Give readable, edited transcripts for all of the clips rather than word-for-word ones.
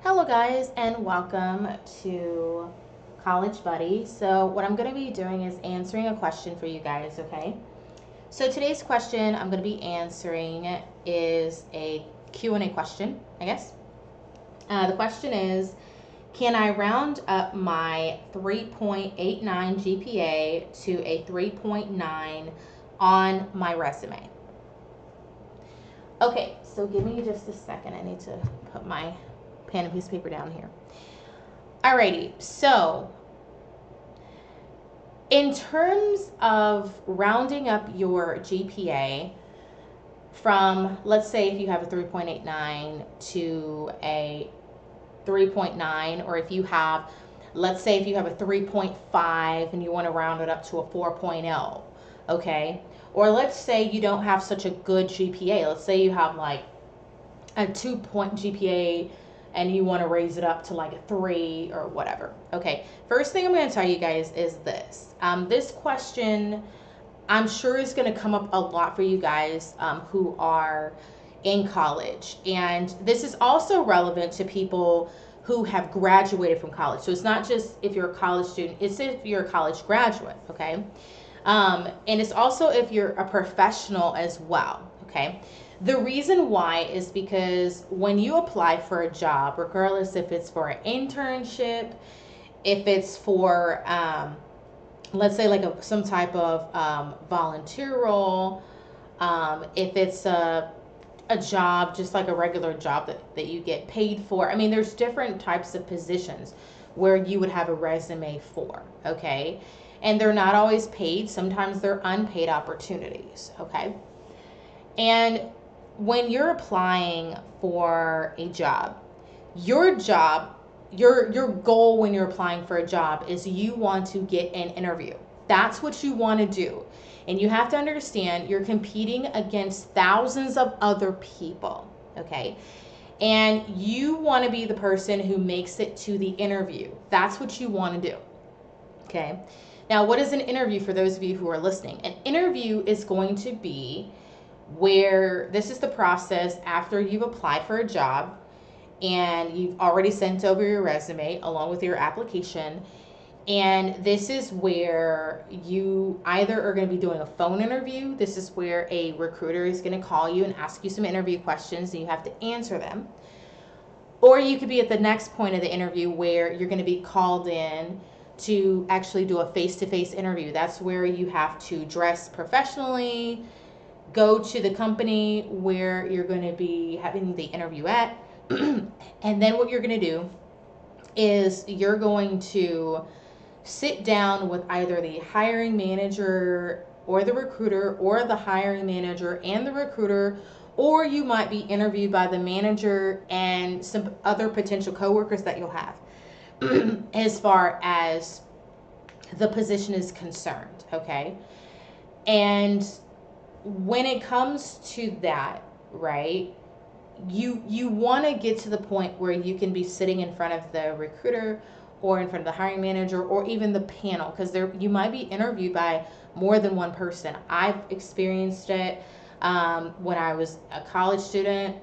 Hello guys and welcome to College Buddy. So what I'm going to be doing is answering a question for you guys, okay? So today's question I'm going to be answering is a Q&A question, I guess. The question is, can I round up my 3.89 GPA to a 3.9 on my resume? Okay, so give me just a second. I need to put my pen and piece of paper down here. Alrighty, so in terms of rounding up your GPA from, let's say if you have a 3.89 to a 3.9, or if you have, let's say if you have a 3.5 and you want to round it up to a 4.0, okay? Or let's say you don't have such a good GPA. Let's say you have like a 2-point GPA and you want to raise it up to like a 3 or whatever. Okay, first thing I'm going to tell you guys is this. This question, I'm sure is going to come up a lot for you guys who are in college. And this is also relevant to people who have graduated from college. So it's not just if you're a college student, it's if you're a college graduate, okay? And it's also if you're a professional as well, okay? The reason why is because when you apply for a job, regardless if it's for an internship, if it's for, let's say like some type of volunteer role, if it's a job, just like a regular job that you get paid for. I mean, there's different types of positions where you would have a resume for, okay? And they're not always paid. Sometimes they're unpaid opportunities, okay? And when you're applying for a job, your goal when you're applying for a job is you want to get an interview. That's what you want to do. And you have to understand you're competing against thousands of other people, okay? And you want to be the person who makes it to the interview. That's what you want to do, okay? Now, what is an interview for those of you who are listening? An interview is going to be where this is the process after you've applied for a job and you've already sent over your resume along with your application. And this is where you either are going to be doing a phone interview. This is where a recruiter is going to call you and ask you some interview questions and you have to answer them. Or you could be at the next point of the interview where you're going to be called in to actually do a face-to-face interview. That's where you have to dress professionally, go to the company where you're going to be having the interview at, and then what you're going to do is you're going to sit down with either the hiring manager or the recruiter, or the hiring manager and the recruiter, or you might be interviewed by the manager and some other potential coworkers that you'll have as far as the position is concerned, okay? And when it comes to that, right, you want to get to the point where you can be sitting in front of the recruiter or in front of the hiring manager or even the panel, because you might be interviewed by more than one person. I've experienced it when I was a college student,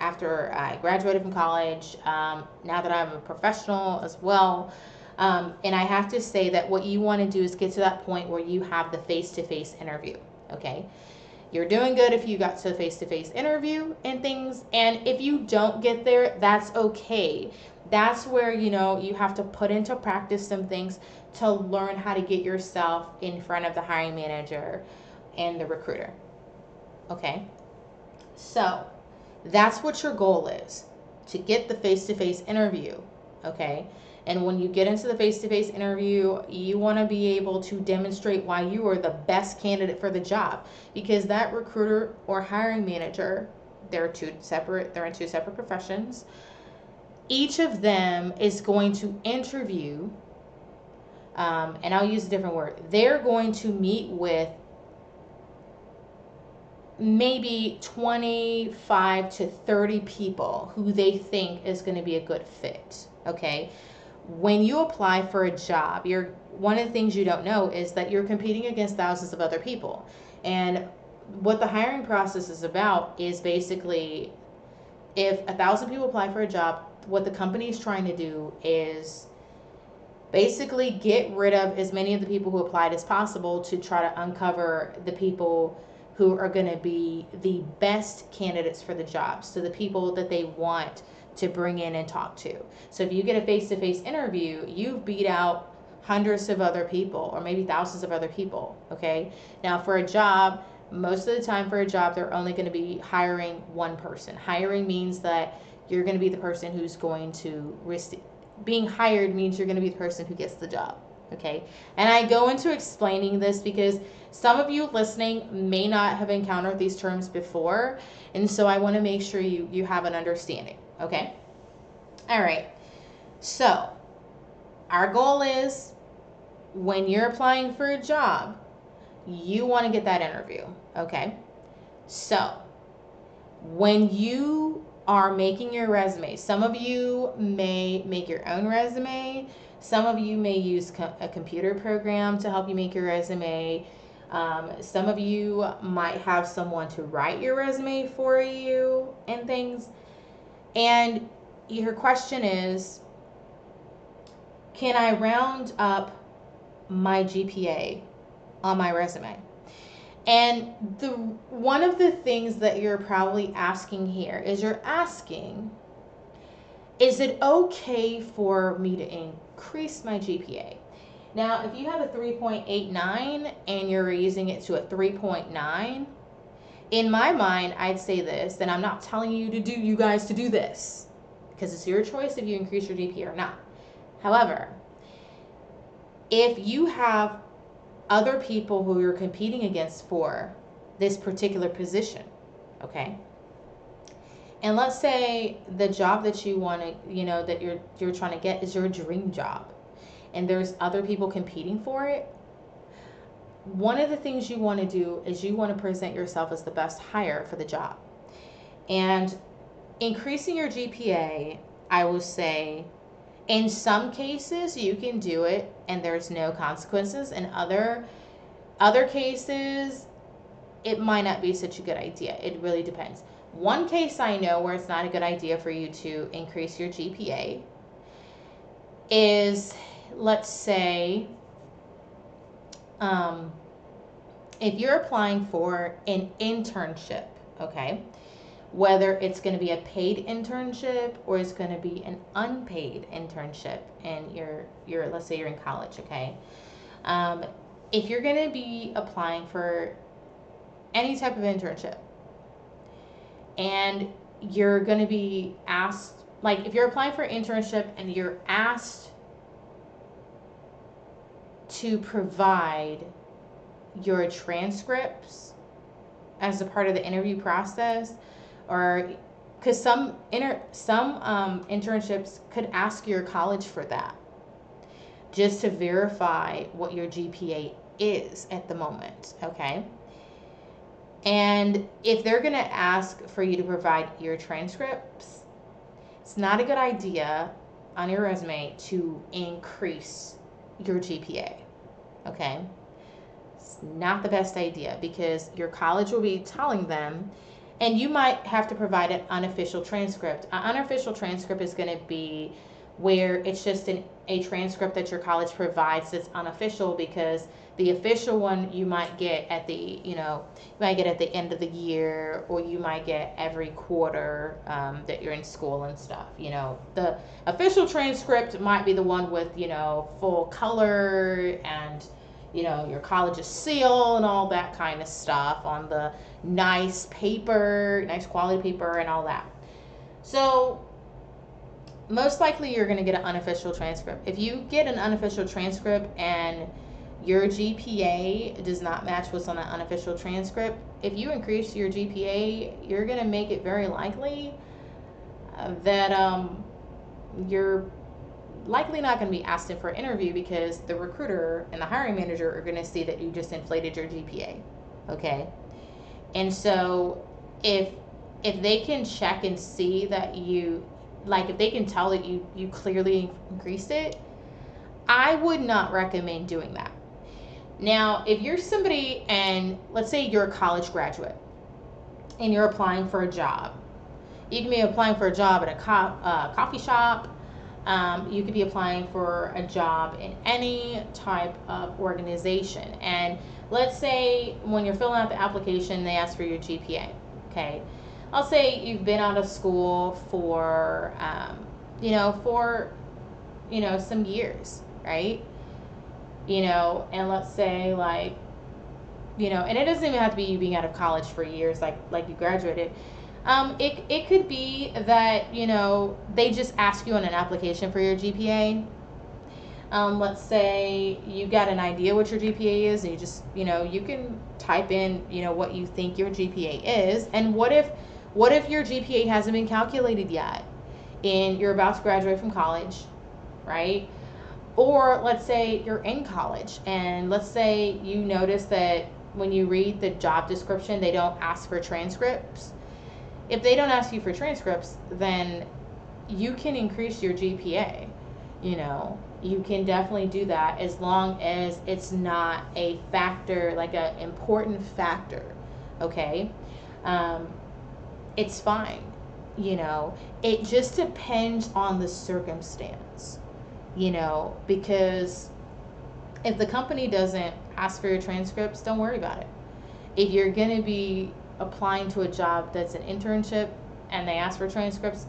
after I graduated from college, now that I'm a professional as well. And I have to say that what you want to do is get to that point where you have the face-to-face interview, okay? You're doing good if you got to the face-to-face interview and things, and if you don't get there, that's okay. That's where, you have to put into practice some things to learn how to get yourself in front of the hiring manager and the recruiter, okay? So that's what your goal is, to get the face-to-face interview, okay? And when you get into the face-to-face interview, you want to be able to demonstrate why you are the best candidate for the job, because that recruiter or hiring manager, they're in two separate professions. Each of them is going to interview, and I'll use a different word. They're going to meet with maybe 25 to 30 people who they think is going to be a good fit, okay? When you apply for a job, one of the things you don't know is that you're competing against thousands of other people. And what the hiring process is about is basically if 1,000 people apply for a job, what the company is trying to do is basically get rid of as many of the people who applied as possible to try to uncover the people who are going to be the best candidates for the job. So the people that they want to bring in and talk to. So if you get a face-to-face interview, you've beat out hundreds of other people or maybe thousands of other people, okay? Now for a job, most of the time for a job, they're only going to be hiring one person. Hiring means that you're going to be the person who's going to receive. Being hired means you're going to be the person who gets the job, okay? And I go into explaining this because some of you listening may not have encountered these terms before, and so I want to make sure you have an understanding, okay? All right, so our goal is when you're applying for a job, you want to get that interview, okay? So when you are making your resume, some of you may make your own resume, some of you may use a computer program to help you make your resume, some of you might have someone to write your resume for you and things. And your question is, can I round up my GPA on my resume? And one of the things that you're probably asking here is you're asking, is it okay for me to increase my GPA? Now, if you have a 3.89 and you're raising it to a 3.9, in my mind, I'd say this, and I'm not telling you guys to do this, because it's your choice if you increase your GPA or not. However, if you have other people who you're competing against for this particular position, okay? And let's say the job that you want to, that you're trying to get is your dream job, and there's other people competing for it. One of the things you want to do is you want to present yourself as the best hire for the job. And increasing your GPA, I will say, in some cases you can do it and there's no consequences. In other cases, it might not be such a good idea. It really depends. One case I know where it's not a good idea for you to increase your GPA is, let's say, if you're applying for an internship, okay, whether it's going to be a paid internship or it's going to be an unpaid internship, and you're let's say you're in college, okay, if you're going to be applying for any type of internship and you're going to be asked, like if you're applying for an internship and you're asked to provide your transcripts as a part of the interview process, or because some internships could ask your college for that, just to verify what your GPA is at the moment, okay? And if they're going to ask for you to provide your transcripts, it's not a good idea on your resume to increase your GPA, okay? It's not the best idea, because your college will be telling them, and you might have to provide an unofficial transcript. An unofficial transcript is going to be where it's just a transcript that your college provides that's unofficial, because the official one you might get at the end of the year, or you might get every quarter that you're in school and stuff. The official transcript might be the one with full color and your college's seal and all that kind of stuff on the nice paper, nice quality paper and all that. So most likely you're going to get an unofficial transcript. If you get an unofficial transcript and your GPA does not match what's on an unofficial transcript, if you increase your GPA, you're going to make it very likely that you're likely not going to be asked in for an interview, because the recruiter and the hiring manager are going to see that you just inflated your GPA, okay? And so if they can check and see that if they can tell that you clearly increased it, I would not recommend doing that. Now, if you're somebody, and let's say you're a college graduate and you're applying for a job, You can be applying for a job at a coffee shop. You could be applying for a job in any type of organization. And let's say when you're filling out the application, they ask for your GPA. Okay. I'll say you've been out of school for, some years, right? And let's say and it doesn't even have to be you being out of college for years, like you graduated. It could be that, they just ask you on an application for your GPA. Let's say you got an idea what your GPA is, and you just, you can type in, what you think your GPA is. And what if your GPA hasn't been calculated yet and you're about to graduate from college, right? Or let's say you're in college, and let's say you notice that when you read the job description, they don't ask for transcripts. If they don't ask you for transcripts, then you can increase your GPA. You can definitely do that as long as it's not a factor, like an important factor. Okay? It's fine. It just depends on the circumstance. Because if the company doesn't ask for your transcripts, don't worry about it. If you're going to be applying to a job that's an internship and they ask for transcripts,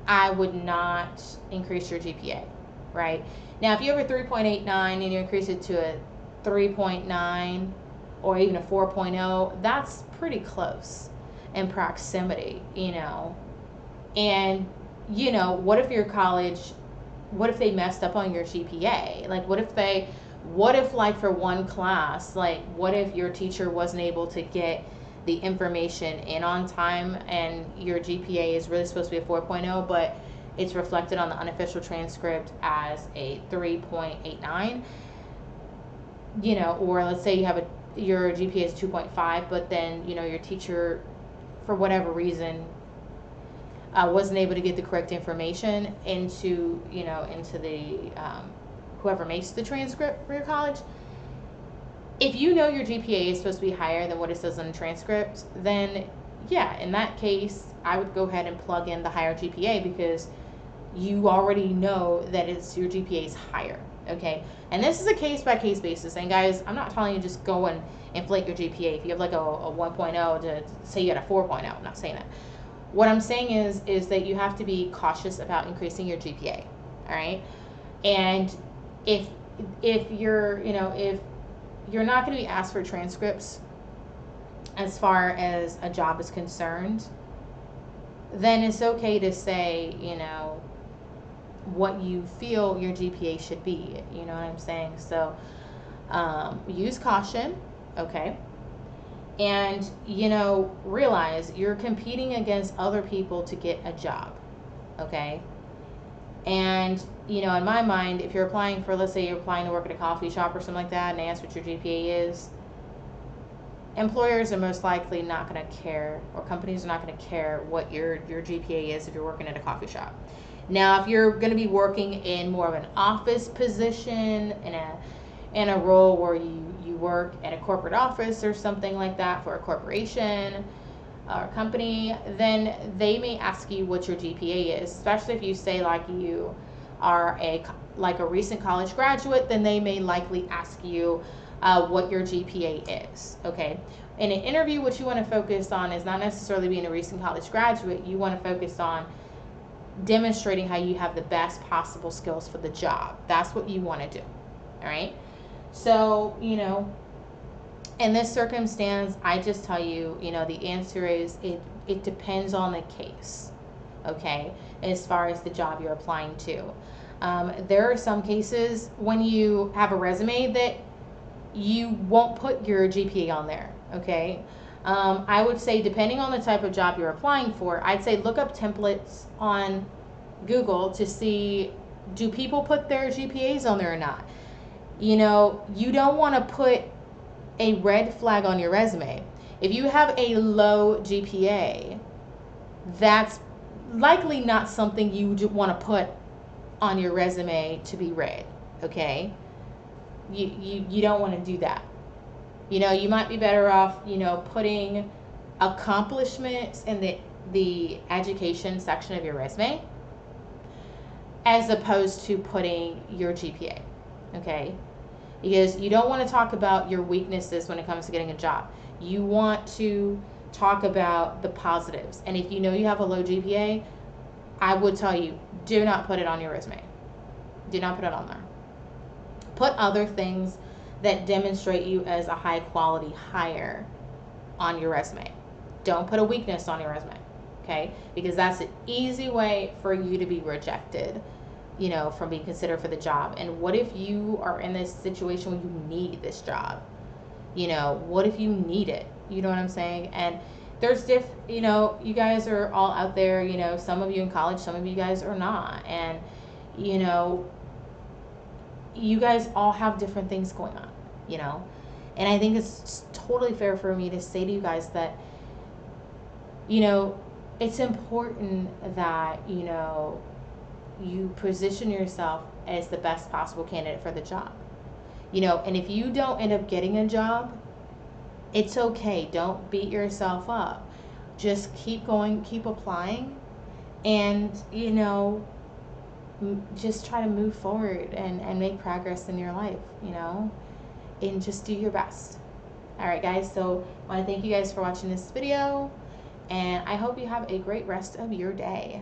I would not increase your GPA, right? Now, if you have a 3.89 and you increase it to a 3.9 or even a 4.0, that's pretty close in proximity, And, what if your college, what if they messed up on your GPA? Like, what if for one class, what if your teacher wasn't able to get the information in on time and your GPA is really supposed to be a 4.0, but it's reflected on the unofficial transcript as a 3.89, or let's say your GPA is 2.5, but then, your teacher, for whatever reason, wasn't able to get the correct information into the whoever makes the transcript for your college. If your GPA is supposed to be higher than what it says on the transcript, then yeah, in that case, I would go ahead and plug in the higher GPA because you already know that your GPA is higher, okay? And this is a case-by-case basis. And guys, I'm not telling you just go and inflate your GPA. If you have like a 1.0 to say you had a 4.0, I'm not saying that. What I'm saying is that you have to be cautious about increasing your GPA, all right? And if you're, if you're not going to be asked for transcripts as far as a job is concerned, then it's okay to say, what you feel your GPA should be. You know what I'm saying? So use caution, okay? And, realize you're competing against other people to get a job, okay? And, in my mind, if you're applying for, let's say you're applying to work at a coffee shop or something like that, and they ask what your GPA is, employers are most likely not going to care, or companies are not going to care what your GPA is if you're working at a coffee shop. Now, if you're going to be working in more of an office position, in a role where you work at a corporate office or something like that for a corporation or company, then they may ask you what your GPA is, especially if you say like you are a recent college graduate, then they may likely ask you what your GPA is, okay? In an interview, what you want to focus on is not necessarily being a recent college graduate. You want to focus on demonstrating how you have the best possible skills for the job. That's what you want to do, all right? So, in this circumstance, I just tell you, the answer is it depends on the case, okay, as far as the job you're applying to. There are some cases when you have a resume that you won't put your GPA on there, okay? I would say, depending on the type of job you're applying for, I'd say look up templates on Google to see, do people put their GPAs on there or not? You don't want to put a red flag on your resume. If you have a low GPA, that's likely not something you want to put on your resume to be read, okay? You don't want to do that. You might be better off, putting accomplishments and the the education section of your resume as opposed to putting your GPA, okay? Because you don't want to talk about your weaknesses when it comes to getting a job. You want to talk about the positives. And if you know you have a low GPA, I would tell you, do not put it on your resume. Do not put it on there. Put other things that demonstrate you as a high quality hire on your resume. Don't put a weakness on your resume, okay? Because that's an easy way for you to be rejected, you know, from being considered for the job. And what if you are in this situation where you need this job? You know, what if you need it? You know what I'm saying? And there's you know, you guys are all out there, you know, some of you in college, some of you guys are not. And, you know, you guys all have different things going on, you know? And I think it's totally fair for me to say to you guys that, you know, it's important that, you know, you position yourself as the best possible candidate for the job. You know, and if you don't end up getting a job, it's okay. Don't beat yourself up. Just keep going, keep applying, and, you know, just try to move forward and make progress in your life, you know, and just do your best. All right, guys, so I want to thank you guys for watching this video, and I hope you have a great rest of your day.